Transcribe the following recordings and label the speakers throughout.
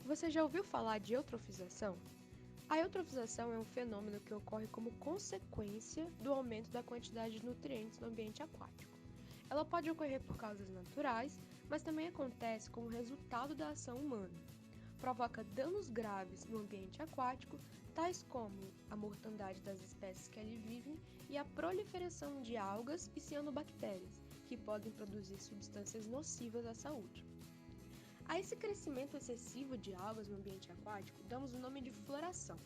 Speaker 1: Você já ouviu falar de eutrofização? A eutrofização é um fenômeno que ocorre como consequência do aumento da quantidade de nutrientes no ambiente aquático. Ela pode ocorrer por causas naturais, mas também acontece como resultado da ação humana. Provoca danos graves no ambiente aquático, tais como a mortandade das espécies que ali vivem e a proliferação de algas e cianobactérias, que podem produzir substâncias nocivas à saúde. A esse crescimento excessivo de algas no ambiente aquático damos o nome de floração.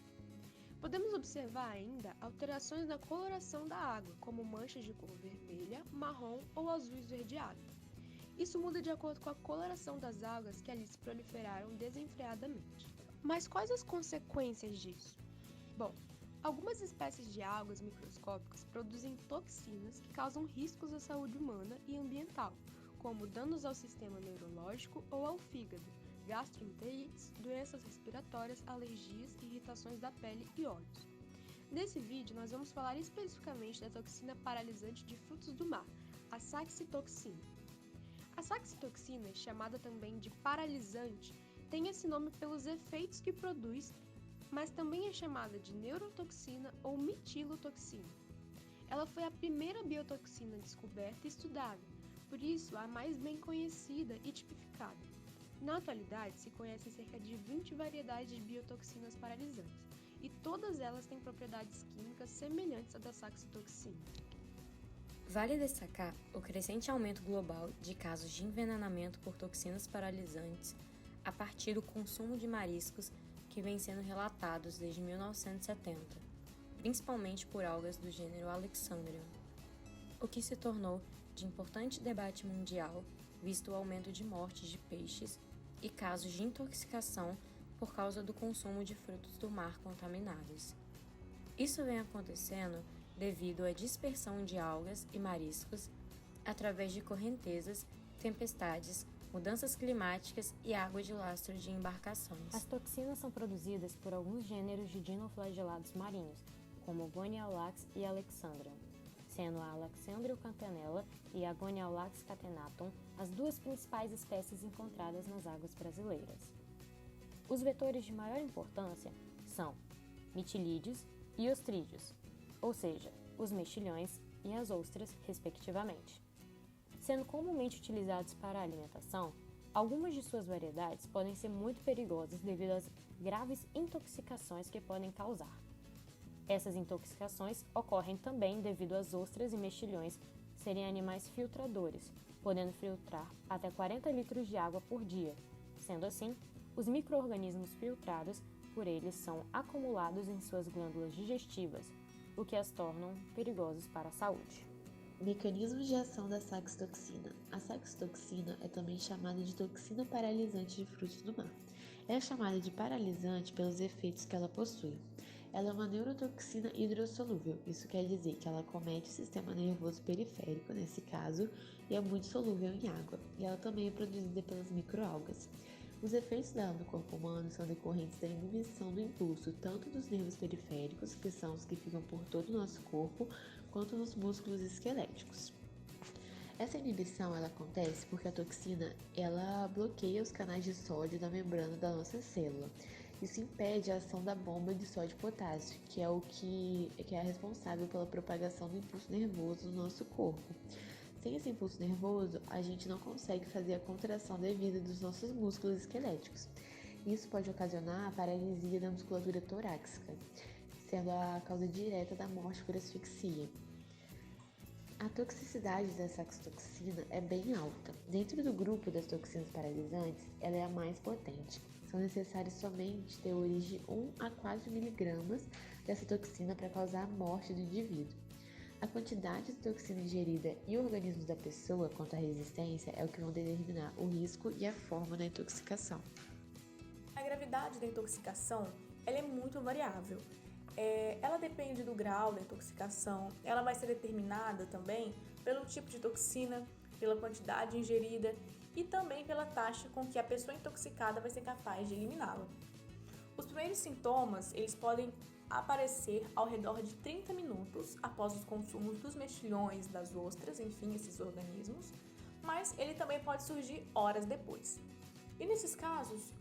Speaker 1: Podemos observar ainda alterações na coloração da água, como manchas de cor vermelha, marrom ou azul esverdeado. Isso muda de acordo com a coloração das algas que ali se proliferaram desenfreadamente. Mas quais as consequências disso? Bom, algumas espécies de algas microscópicas produzem toxinas que causam riscos à saúde humana e ambiental, como danos ao sistema neurológico ou ao fígado, gastroenterites, doenças respiratórias, alergias, irritações da pele e olhos. Nesse vídeo, nós vamos falar especificamente da toxina paralisante de frutos do mar, a saxitoxina. A saxitoxina, chamada também de paralisante, tem esse nome pelos efeitos que produz, mas também é chamada de neurotoxina ou metilotoxina. Ela foi a primeira biotoxina descoberta e estudada, por isso a mais bem conhecida e tipificada. Na atualidade, se conhecem cerca de 20 variedades de biotoxinas paralisantes, e todas elas têm propriedades químicas semelhantes à da saxitoxina.
Speaker 2: Vale destacar o crescente aumento global de casos de envenenamento por toxinas paralisantes a partir do consumo de mariscos que vem sendo relatados desde 1970, principalmente por algas do gênero Alexandrium, o que se tornou de importante debate mundial, visto o aumento de mortes de peixes e casos de intoxicação por causa do consumo de frutos do mar contaminados. Isso vem acontecendo devido à dispersão de algas e mariscos através de correntezas, tempestades, mudanças climáticas e água de lastro de embarcações. As toxinas são produzidas por alguns gêneros de dinoflagelados marinhos, como Gonialax e Alexandrium, sendo a Alexandrium campanella e a Gonialax catenatum as duas principais espécies encontradas nas águas brasileiras. Os vetores de maior importância são mitilídeos e ostrídeos, ou seja, os mexilhões e as ostras, respectivamente. Sendo comumente utilizados para a alimentação, algumas de suas variedades podem ser muito perigosas devido às graves intoxicações que podem causar. Essas intoxicações ocorrem também devido às ostras e mexilhões serem animais filtradores, podendo filtrar até 40 litros de água por dia. Sendo assim, os micro-organismos filtrados por eles são acumulados em suas glândulas digestivas, o que as tornam perigosos para a saúde.
Speaker 3: Mecanismos de ação da saxitoxina. A saxitoxina é também chamada de toxina paralisante de frutos do mar. É chamada de paralisante pelos efeitos que ela possui. Ela é uma neurotoxina hidrossolúvel, isso quer dizer que ela acomete o sistema nervoso periférico, nesse caso, e é muito solúvel em água, e ela também é produzida pelas microalgas. Os efeitos dela no corpo humano são decorrentes da inibição do impulso tanto dos nervos periféricos, que são os que ficam por todo o nosso corpo, quanto nos músculos esqueléticos. Essa inibição ela acontece porque a toxina ela bloqueia os canais de sódio da membrana da nossa célula. Isso impede a ação da bomba de sódio e potássio, que é a responsável pela propagação do impulso nervoso no nosso corpo. Sem esse impulso nervoso, a gente não consegue fazer a contração devida dos nossos músculos esqueléticos. Isso pode ocasionar a paralisia da musculatura torácica, sendo a causa direta da morte por asfixia. A toxicidade da saxitoxina é bem alta. Dentro do grupo das toxinas paralisantes, ela é a mais potente. São necessários somente teores de 1 a 4 miligramas dessa toxina para causar a morte do indivíduo. A quantidade de toxina ingerida e o organismo da pessoa quanto à resistência é o que vão determinar o risco e a forma da intoxicação.
Speaker 4: A gravidade da intoxicação ela é muito variável. Ela depende do grau da intoxicação, ela vai ser determinada também pelo tipo de toxina, pela quantidade ingerida e também pela taxa com que a pessoa intoxicada vai ser capaz de eliminá-la. Os primeiros sintomas eles podem aparecer ao redor de 30 minutos após os consumos dos mexilhões, das ostras, enfim, esses organismos, mas ele também pode surgir horas depois. E nesses casos,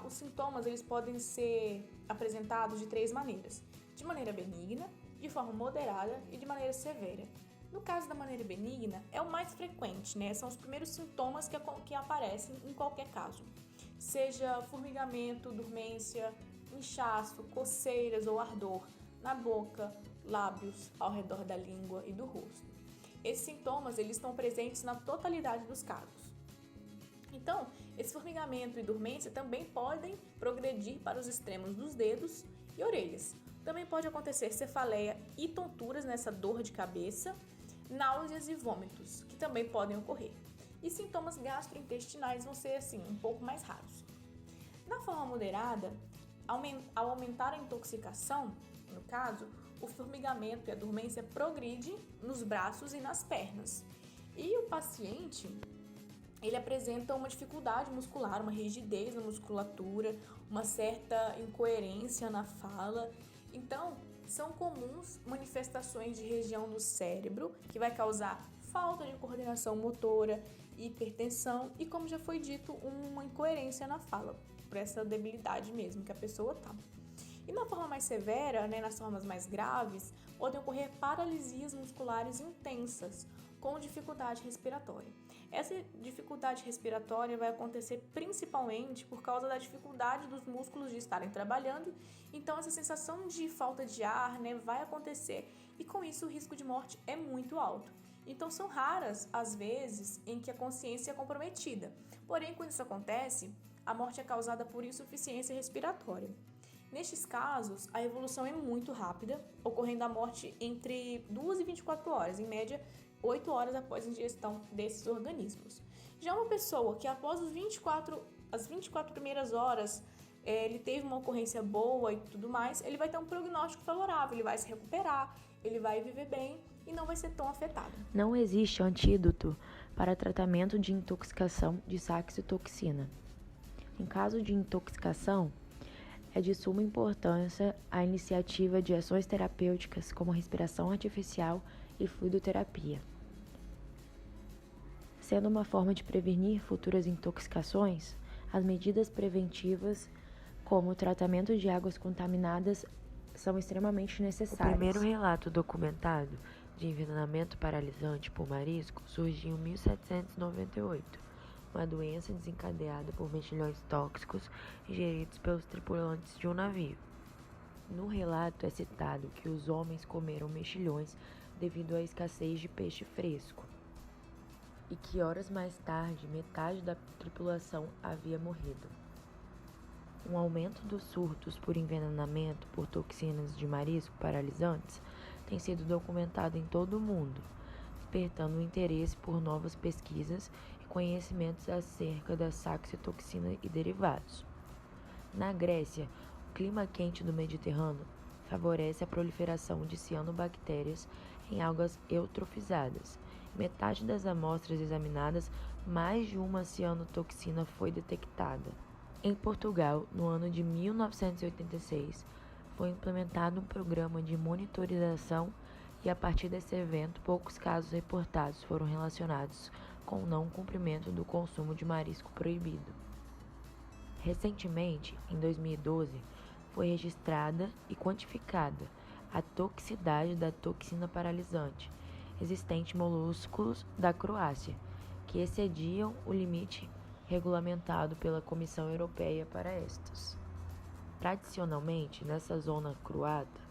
Speaker 4: os sintomas eles podem ser apresentados de 3 maneiras: de maneira benigna, de forma moderada e de maneira severa. No caso da maneira benigna, é o mais frequente, né? São os primeiros sintomas que aparecem em qualquer caso. Seja formigamento, dormência, inchaço, coceiras ou ardor na boca, lábios, ao redor da língua e do rosto. Esses sintomas eles estão presentes na totalidade dos casos. Então, esse formigamento e dormência também podem progredir para os extremos dos dedos e orelhas. Também pode acontecer cefaleia e tonturas nessa dor de cabeça, náuseas e vômitos, que também podem ocorrer. E sintomas gastrointestinais vão ser assim, um pouco mais raros. Na forma moderada, ao aumentar a intoxicação, no caso, o formigamento e a dormência progride nos braços e nas pernas. E o paciente, ele apresenta uma dificuldade muscular, uma rigidez na musculatura, uma certa incoerência na fala. Então, são comuns manifestações de região do cérebro que vai causar falta de coordenação motora, hipertensão e, como já foi dito, uma incoerência na fala, por essa debilidade mesmo que a pessoa tá. E na forma mais severa, né, nas formas mais graves, podem ocorrer paralisias musculares intensas com dificuldade respiratória. Essa dificuldade respiratória vai acontecer principalmente por causa da dificuldade dos músculos de estarem trabalhando, então essa sensação de falta de ar, né, vai acontecer e com isso o risco de morte é muito alto. Então são raras as vezes em que a consciência é comprometida, porém quando isso acontece, a morte é causada por insuficiência respiratória. Nestes casos, a evolução é muito rápida, ocorrendo a morte entre 2 e 24 horas, em média 8 horas após a ingestão desses organismos. Já uma pessoa que após as 24 primeiras horas ele teve uma ocorrência boa e tudo mais, ele vai ter um prognóstico favorável, ele vai se recuperar, ele vai viver bem e não vai ser tão afetado.
Speaker 5: Não existe antídoto para tratamento de intoxicação de saxitoxina. Em caso de intoxicação, é de suma importância a iniciativa de ações terapêuticas como respiração artificial e fluidoterapia. Sendo uma forma de prevenir futuras intoxicações, as medidas preventivas, como o tratamento de águas contaminadas, são extremamente necessárias.
Speaker 6: O primeiro relato documentado de envenenamento paralisante por marisco surgiu em 1798. Uma doença desencadeada por mexilhões tóxicos ingeridos pelos tripulantes de um navio. No relato é citado que os homens comeram mexilhões devido à escassez de peixe fresco e que horas mais tarde metade da tripulação havia morrido. Um aumento dos surtos por envenenamento por toxinas de marisco paralisantes tem sido documentado em todo o mundo, despertando o interesse por novas pesquisas conhecimentos acerca da saxitoxina e derivados. Na Grécia, o clima quente do Mediterrâneo favorece a proliferação de cianobactérias em algas eutrofizadas. Metade das amostras examinadas, mais de uma cianotoxina foi detectada. Em Portugal, no ano de 1986, foi implementado um programa de monitorização e a partir desse evento, poucos casos reportados foram relacionados com o não cumprimento do consumo de marisco proibido. Recentemente, em 2012, foi registrada e quantificada a toxicidade da toxina paralisante existente em moluscos da Croácia, que excediam o limite regulamentado pela Comissão Europeia para estas. Tradicionalmente, nessa zona croata,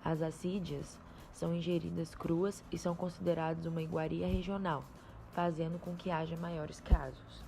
Speaker 6: as assídias são ingeridas cruas e são consideradas uma iguaria regional, fazendo com que haja maiores casos.